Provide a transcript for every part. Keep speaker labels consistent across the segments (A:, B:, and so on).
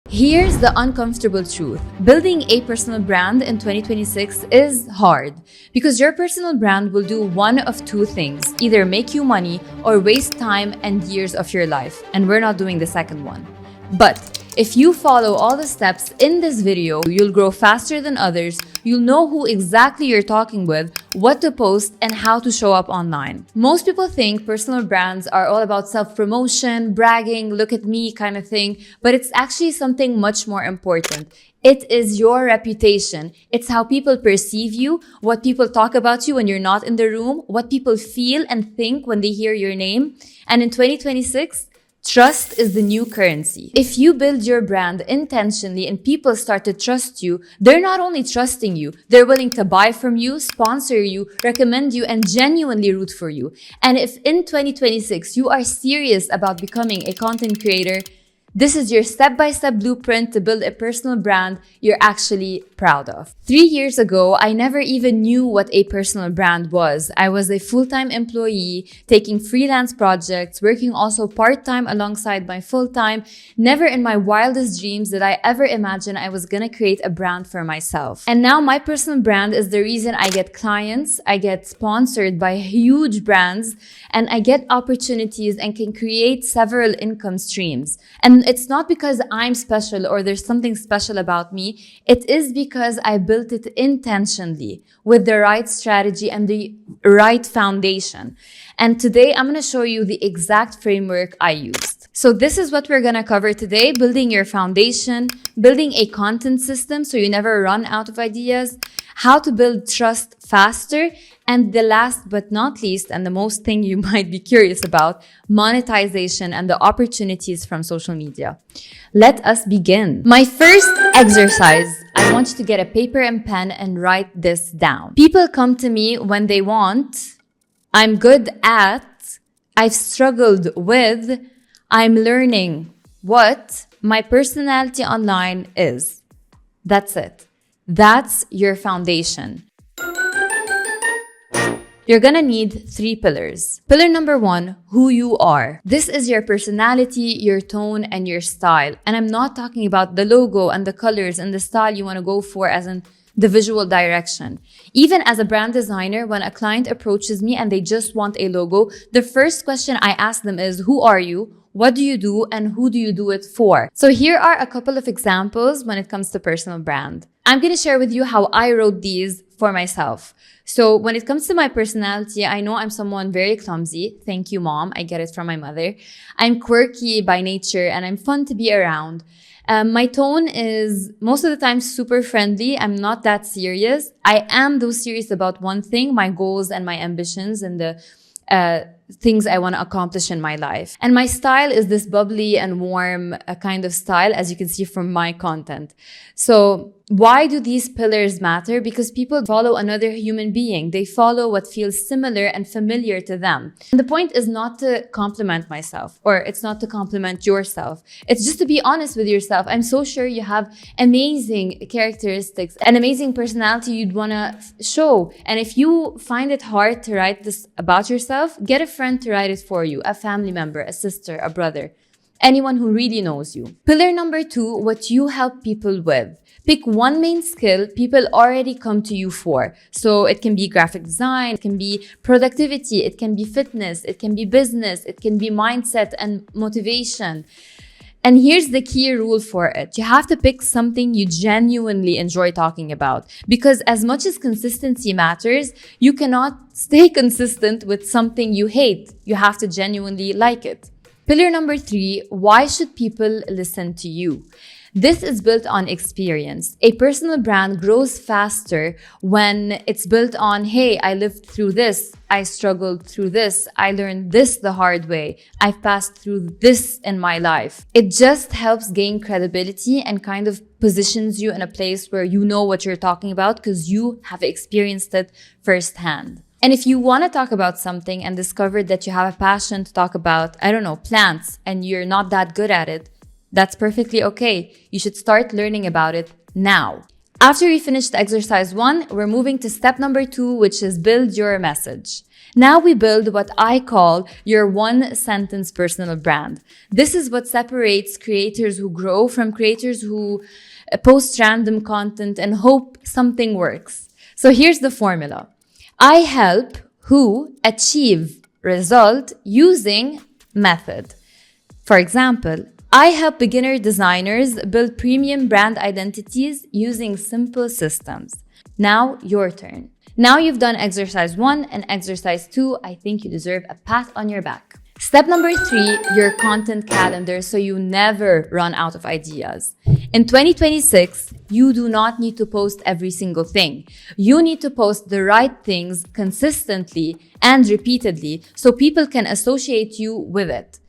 A: Here's the uncomfortable truth. Building a personal brand in 2026 is hard because your personal brand will do one of two things: either make you money or waste time and years of your life. And we're not doing the second one. But if you follow all the steps in this video, you'll grow faster than others, you'll know who exactly you're talking with, what to post, and how to show up online. Most people think personal brands are all about self-promotion, bragging, look at me kind of thing, but it's actually something much more important. It is your reputation. It's how people perceive you, what people talk about you when you're not in the room, what people feel and think when they hear your name. And in 2026, trust is the new currency. If you build your brand intentionally and people start to trust you, they're not only trusting you, they're willing to buy from you, sponsor you, recommend you, and genuinely root for you. And if in 2026 you are serious about becoming a content creator, this is your step-by-step blueprint to build a personal brand you're actually proud of. 3 years ago, I never even knew what a personal brand was. I was a full-time employee, taking freelance projects, working also part-time alongside my full-time. Never in my wildest dreams did I ever imagine I was gonna create a brand for myself. And now my personal brand is the reason I get clients, I get sponsored by huge brands, and I get opportunities and can create several income streams. And it's not because I'm special or there's something special about me. It is because I built it intentionally with the right strategy and the right foundation. And today I'm going to show you the exact framework I used. So this is what we're going to cover today: building your foundation, building a content system so you never run out of ideas, how to build trust faster, and the last but not least, and the most thing you might be curious about, monetization and the opportunities from social media. Let us begin. My first exercise, I want you to get a paper and pen and write this down. People come to me when they want, I'm good at, I've struggled with, I'm learning what my personality online is. That's it. That's your foundation. You're gonna need 3 pillars. Pillar number 1, who you are. This is your personality, your tone, and your style. And I'm not talking about the logo and the colors and the style you wanna go for as in the visual direction. Even as a brand designer, when a client approaches me and they just want a logo, the first question I ask them is, who are you? What do you do? And who do you do it for? So here are a couple of examples when it comes to personal brand. I'm going to share with you how I wrote these for myself. So when it comes to my personality, I know I'm someone very clumsy. Thank you, Mom. I get it from my mother. I'm quirky by nature and I'm fun to be around. My tone is most of the time super friendly. I'm not that serious. I am though serious about one thing, my goals and my ambitions and the things I want to accomplish in my life. And my style is this bubbly and warm kind of style, as you can see from my content. So why do these pillars matter? Because people follow another human being. They follow what feels similar and familiar to them. And the point is not to compliment myself, or it's not to compliment yourself. It's just to be honest with yourself. I'm so sure you have amazing characteristics, an amazing personality you'd want to show. And if you find it hard to write this about yourself, get a friend to write it for you, a family member, a sister, a brother, anyone who really knows you. Pillar number 2, what you help people with. Pick one main skill people already come to you for. So it can be graphic design, it can be productivity, it can be fitness, it can be business, it can be mindset and motivation. And here's the key rule for it. You have to pick something you genuinely enjoy talking about. Because as much as consistency matters, you cannot stay consistent with something you hate. You have to genuinely like it. Pillar number 3, why should people listen to you? This is built on experience. A personal brand grows faster when it's built on, hey, I lived through this, I struggled through this, I learned this the hard way, I've passed through this in my life. It just helps gain credibility and kind of positions you in a place where you know what you're talking about because you have experienced it firsthand. And if you want to talk about something and discover that you have a passion to talk about, I don't know, plants, and you're not that good at it, that's perfectly okay. You should start learning about it now. After we finished exercise 1, we're moving to step number 2, which is build your message. Now we build what I call your one-sentence personal brand. This is what separates creators who grow from creators who post random content and hope something works. So here's the formula. I help who achieve result using method. For example, I help beginner designers build premium brand identities using simple systems. Now your turn. Now you've done exercise 1 and exercise 2. I think you deserve a pat on your back. Step number 3, your content calendar so you never run out of ideas. In 2026, you do not need to post every single thing. You need to post the right things consistently and repeatedly so people can associate you with it.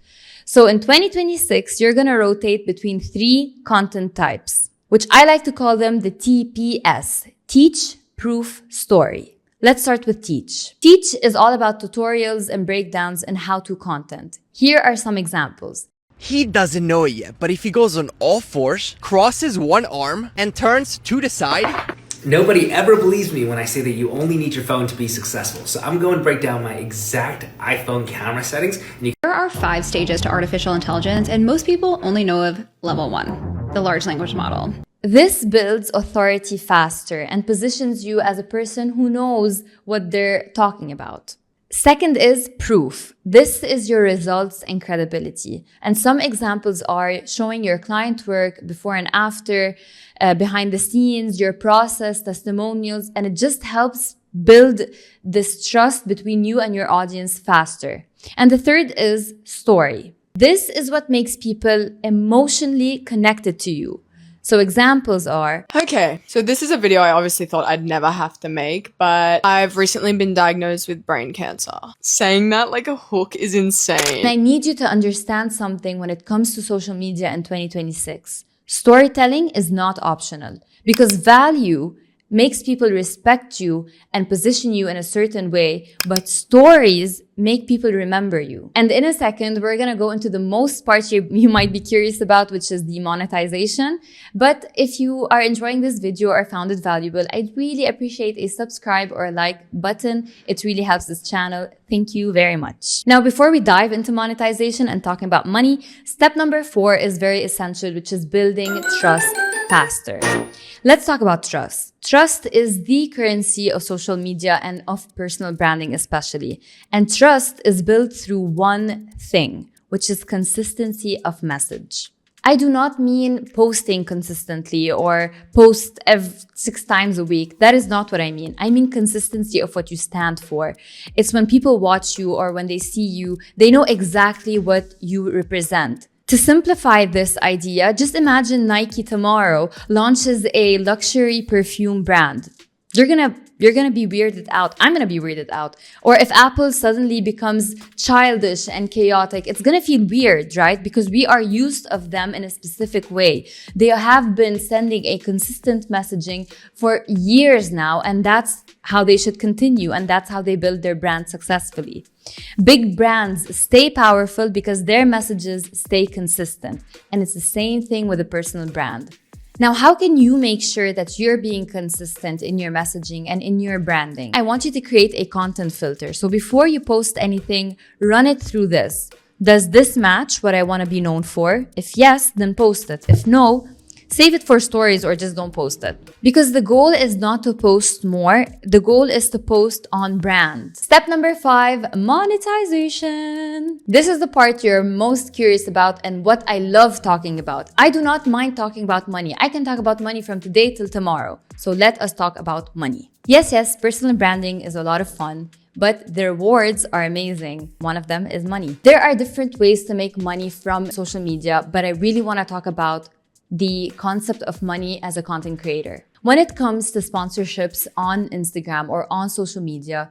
A: So in 2026, you're going to rotate between 3 content types, which I like to call them the T.P.S. Teach, Proof, Story. Let's start with Teach. Teach is all about tutorials and breakdowns and how-to content. Here are some examples.
B: He doesn't know it yet, but if he goes on all fours, crosses one arm, and turns to the side...
C: Nobody ever believes me when I say that you only need your phone to be successful. So I'm going to break down my exact iPhone camera settings.
D: There are 5 stages to artificial intelligence, and most people only know of level 1, the large language model.
A: This builds authority faster and positions you as a person who knows what they're talking about. Second is proof. This is your results and credibility. And some examples are showing your client work before and after, behind the scenes, your process, testimonials, and it just helps build this trust between you and your audience faster. And the third is story. This is what makes people emotionally connected to you. So examples are...
E: Okay, so this is a video I obviously thought I'd never have to make, but I've recently been diagnosed with brain cancer. Saying that like a hook is insane.
A: And I need you to understand something when it comes to social media in 2026. Storytelling is not optional because value makes people respect you and position you in a certain way, but stories make people remember you. And in a second, we're gonna go into the most part you might be curious about, which is the monetization. But if you are enjoying this video or found it valuable, I'd really appreciate a subscribe or a like button. It really helps this channel. Thank you very much. Now, before we dive into monetization and talking about money, step number 4 is very essential, which is building trust faster. Let's talk about trust. Trust is the currency of social media and of personal branding especially. And trust is built through one thing, which is consistency of message. I do not mean posting consistently or post 6 times a week. That is not what I mean. I mean consistency of what you stand for. It's when people watch you or when they see you, they know exactly what you represent. To simplify this idea, just imagine Nike tomorrow launches a luxury perfume brand. You're gonna be weirded out. I'm gonna be weirded out. Or if Apple suddenly becomes childish and chaotic, it's gonna feel weird, right? Because we are used of them in a specific way. They have been sending a consistent messaging for years now, and that's how they should continue, and that's how they build their brand successfully. Big brands stay powerful because their messages stay consistent. And it's the same thing with a personal brand. Now, how can you make sure that you're being consistent in your messaging and in your branding? I want you to create a content filter. So before you post anything, run it through this. Does this match what I want to be known for? If yes, then post it. If no, save it for stories or just don't post it. Because the goal is not to post more. The goal is to post on brand. Step number 5, monetization. This is the part you're most curious about and what I love talking about. I do not mind talking about money. I can talk about money from today till tomorrow. So let us talk about money. Yes, personal branding is a lot of fun, but the rewards are amazing. One of them is money. There are different ways to make money from social media, but I really want to talk about the concept of money as a content creator. When it comes to sponsorships on Instagram or on social media,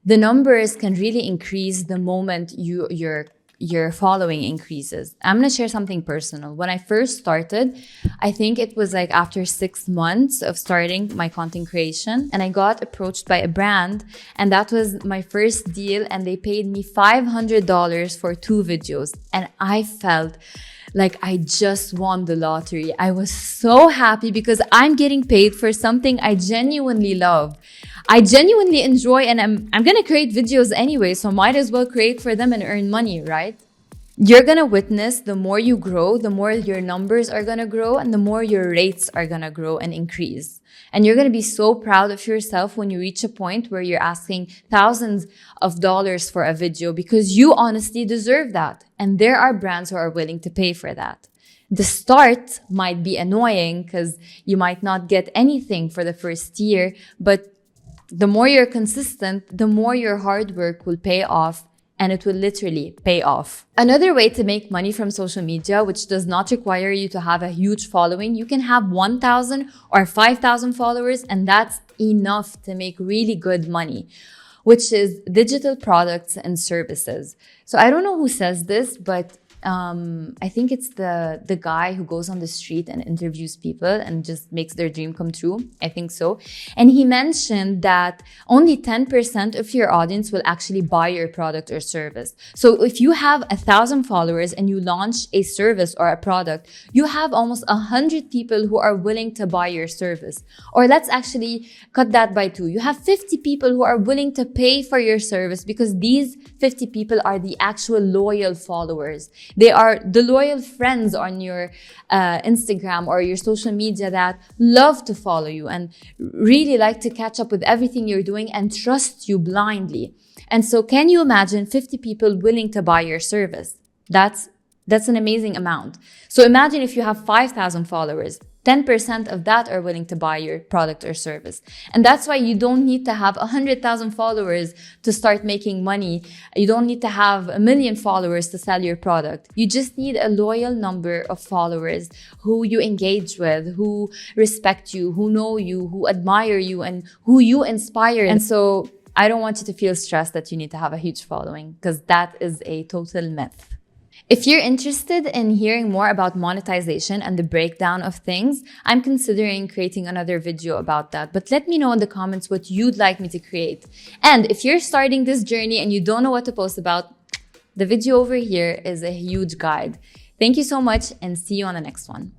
A: the numbers can really increase the moment your following increases. I'm gonna share something personal. When I first started, I think it was like after 6 months of starting my content creation, and I got approached by a brand, and that was my first deal, and they paid me $500 for 2 videos. And I felt like I just won the lottery. I was so happy because I'm getting paid for something I genuinely love. I genuinely enjoy, and I'm gonna create videos anyway, so might as well create for them and earn money, right? You're gonna witness the more you grow, the more your numbers are gonna grow, and the more your rates are gonna grow and increase. And you're gonna be so proud of yourself when you reach a point where you're asking thousands of dollars for a video, because you honestly deserve that. And there are brands who are willing to pay for that. The start might be annoying because you might not get anything for the first year, but the more you're consistent, the more your hard work will pay off, and it will literally pay off. Another way to make money from social media, which does not require you to have a huge following, you can have 1,000 or 5,000 followers, and that's enough to make really good money, which is digital products and services. So I don't know who says this, but I think it's the guy who goes on the street and interviews people and just makes their dream come true. I think so. And he mentioned that only 10% of your audience will actually buy your product or service. So if you have 1,000 followers and you launch a service or a product, you have almost 100 people who are willing to buy your service. Or let's actually cut that by 2. You have 50 people who are willing to pay for your service, because these 50 people are the actual loyal followers. They are the loyal friends on your Instagram or your social media that love to follow you and really like to catch up with everything you're doing and trust you blindly. And so can you imagine 50 people willing to buy your service? That's an amazing amount. So imagine if you have 5,000 followers, 10% of that are willing to buy your product or service. And that's why you don't need to have 100,000 followers to start making money. You don't need to have 1 million followers to sell your product. You just need a loyal number of followers who you engage with, who respect you, who know you, who admire you, and who you inspire. And so I don't want you to feel stressed that you need to have a huge following, because that is a total myth. If you're interested in hearing more about monetization and the breakdown of things, I'm considering creating another video about that. But let me know in the comments what you'd like me to create. And if you're starting this journey and you don't know what to post about, the video over here is a huge guide. Thank you so much, and see you on the next one.